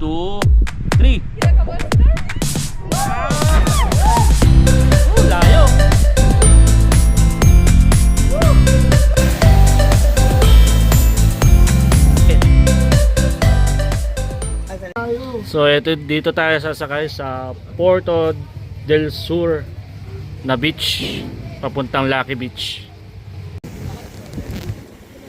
2, 3. Layo. So dito tayo sasakay sa Puerto del Sur na beach, papuntang Lucky Beach.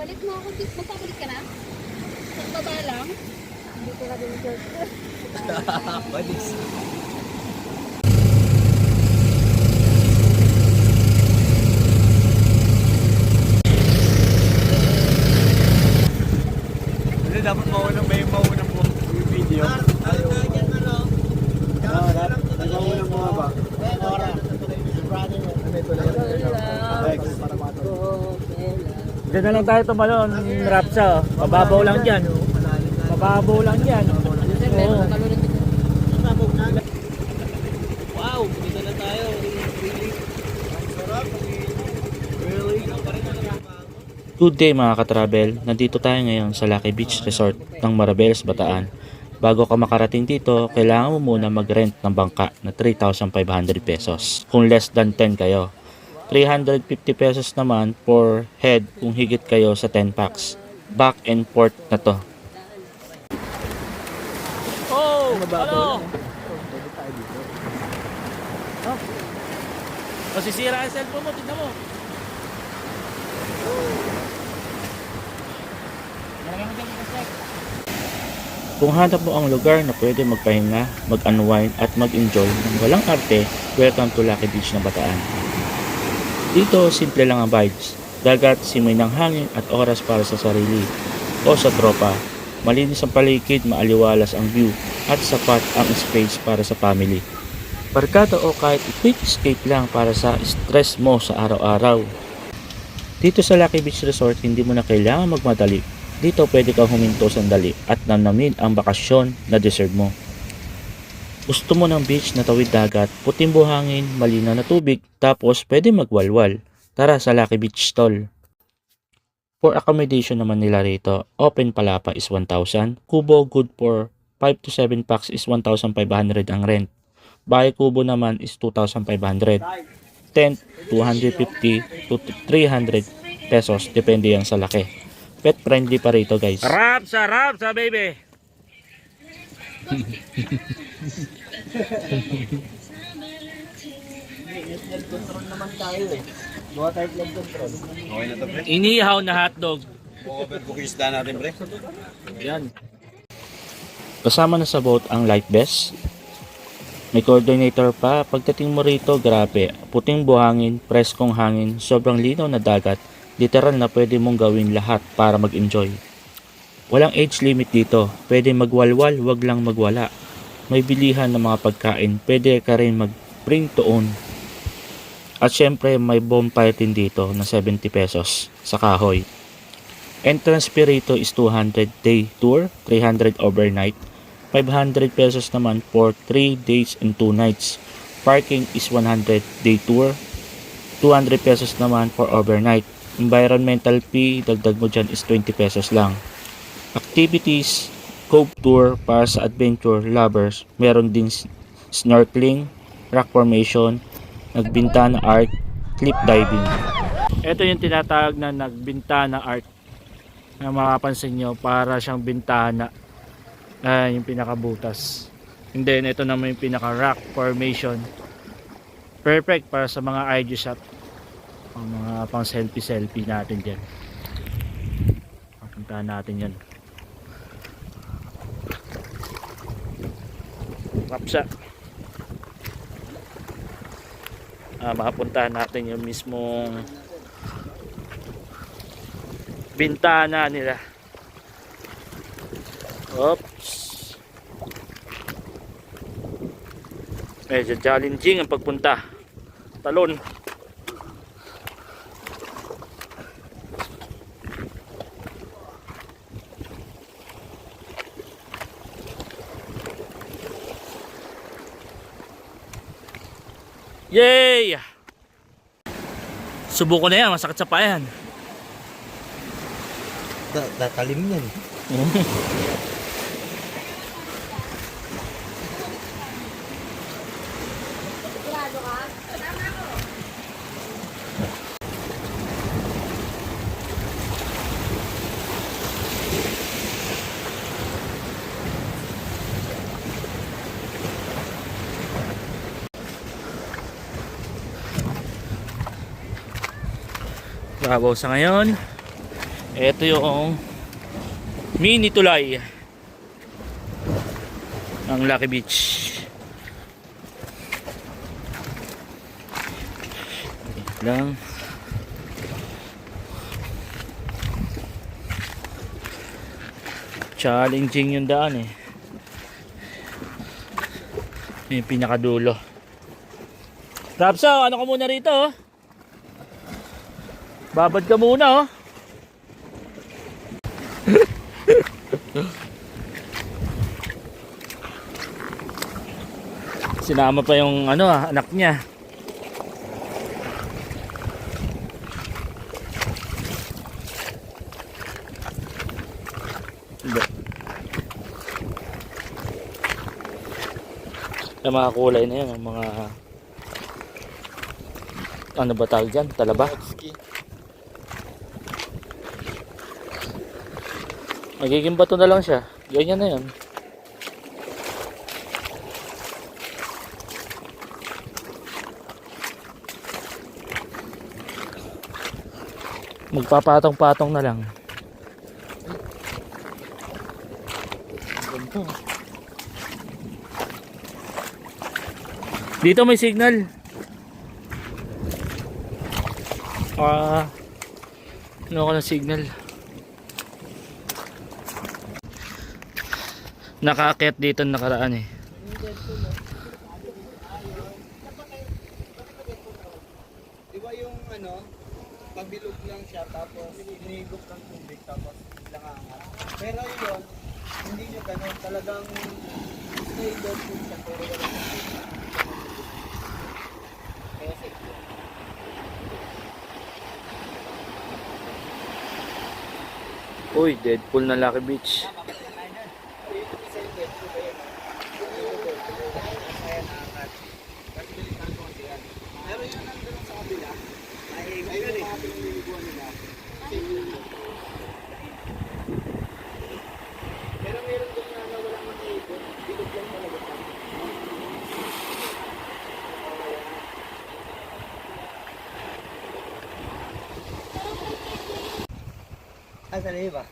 Palit mo ako dito. Magpapalit ka na? Magbaba lang? Hindi ko na din shirt. Badis. Dapat maunang may maunang po yung video. Nag-maunang mga ba? Diyan na lang tayo tumalon, Rapsa. Pababaw lang dyan. Pababaw lang dyan. Oo. Wow, dito na tayo. Good day mga katravel, nandito tayo ngayon sa Lucky Beach Resort ng Marabeles, Bataan. Bago ka makarating dito, kailangan mo muna mag-rent ng bangka na 3,500 pesos. Kung less than 10 kayo. 350 pesos naman per head kung higit kayo sa 10 packs. Back and forth na to. Oh! Hello! Masisira ang cellphone mo, tignan mo. Kung hanap mo ang lugar na pwede magpahinga, mag-unwind at mag-enjoy ng walang arte, welcome to Lucky Beach na Bataan. Dito, simple lang ang vibes. Dagat, simoy ng hangin at oras para sa sarili o sa tropa. Malinis ang paligid, maaliwalas ang view at sapat ang space para sa family. Barkada o kahit quick escape lang para sa stress mo sa araw-araw. Dito sa Lucky Beach Resort, hindi mo na kailangan magmadali. Dito pwede kang huminto sandali at namnamin ang bakasyon na deserve mo. Gusto mo ng beach na tawid dagat, puting buhangin, malinaw na tubig, tapos pwede magwalwal. Tara sa Lucky Beach Stall. For accommodation naman nila rito, open palapa is 1,000, kubo good for 5 to 7 packs is 1,500 ang rent. Bahay kubo naman is 2,500. Tent, 250 to 300 pesos, depende yan sa laki. Pet friendly pa rito guys. Rapsa baby. Flood control naman tayo eh. Gawa tayo flood control. Okay na to, pre? Inihaw na hotdog. Overcookings na natin, pre. Yan. Kasama na sa boat ang life vest. May coordinator pa. Pagdating mo rito, grabe. Puting buhangin, preskong hangin, sobrang linaw na dagat. Literal na pwede mong gawin lahat para mag-enjoy. Walang age limit dito. Pwede magwalwal, wag lang magwala. May bilihan ng mga pagkain. Pwede ka rin mag-bring to own. At syempre may bonfire din dito na 70 pesos sa kahoy. Entrance fee rito is 200 day tour, 300 overnight. 500 pesos naman for 3 days and 2 nights. Parking is 100 day tour. 200 pesos naman for overnight. Environmental fee, dagdag mo dyan is 20 pesos lang. Activities, cove tour para sa adventure lovers. Meron din snorkeling, rock formation, nagbintana art, cliff diving. Ito yung tinatawag na nagbintana art. Na makapansin nyo, para siyang bintana. Yung pinakabutas. And then ito naman yung pinaka rock formation. Perfect para sa mga IG shot. Ang mga pang selfie natin dyan. Papuntahan natin yan. Rapsa. Makapuntahan natin yung mismong bintana nila. Oops. Medyo challenging ang pagpunta. Talon. Yay! Subuko na yan, masakit sa payan. Datalim yan. Babaw sa ngayon. Ito yung mini tulay ng Lucky Beach. Wait lang. Challenging yung daan eh. Yung pinakadulo. Rapso, ano ka muna rito oh? Babad ka muna oh. Sinama pa yung ano anak niya. Yung mga kulay na yun, yung mga ano ba tawag dyan? Talaba? Magiging bato na lang siya. Ganyan na yun. Magpapatong-patong na lang. Dito may signal. Ano ka ng signal? Nakaakyat dito nakaraan eh. Di ba yung ano, pabilog lang siya tapos inigop ng tubig tapos biglang aangat. Pero yun, hindi niya ganun. Talagang stay down po siya pero wala na siya. Kaya safe. Uy, Deadpool na Lucky Beach. Pero yun nandun sa kabila, ay mga piniliguan nila. Pero meron doon na wala mag-iikot, bilog lang talaga siya. Saan na iba?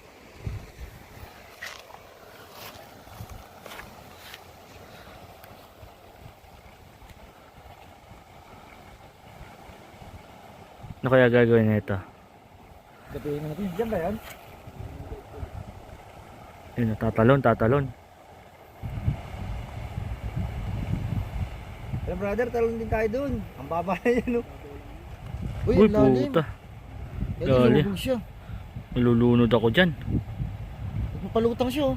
Ano kaya gagawin nito? Gabihin natin. Diyan ba yan? Yun, tatalon. Pero brother, talon din tayo dun. Ang baba na yan, no? Uy, ang lalim. puta. Yan, Lalim. lumubog siya. Nalulunod ako dyan. Napalutang siya, oh.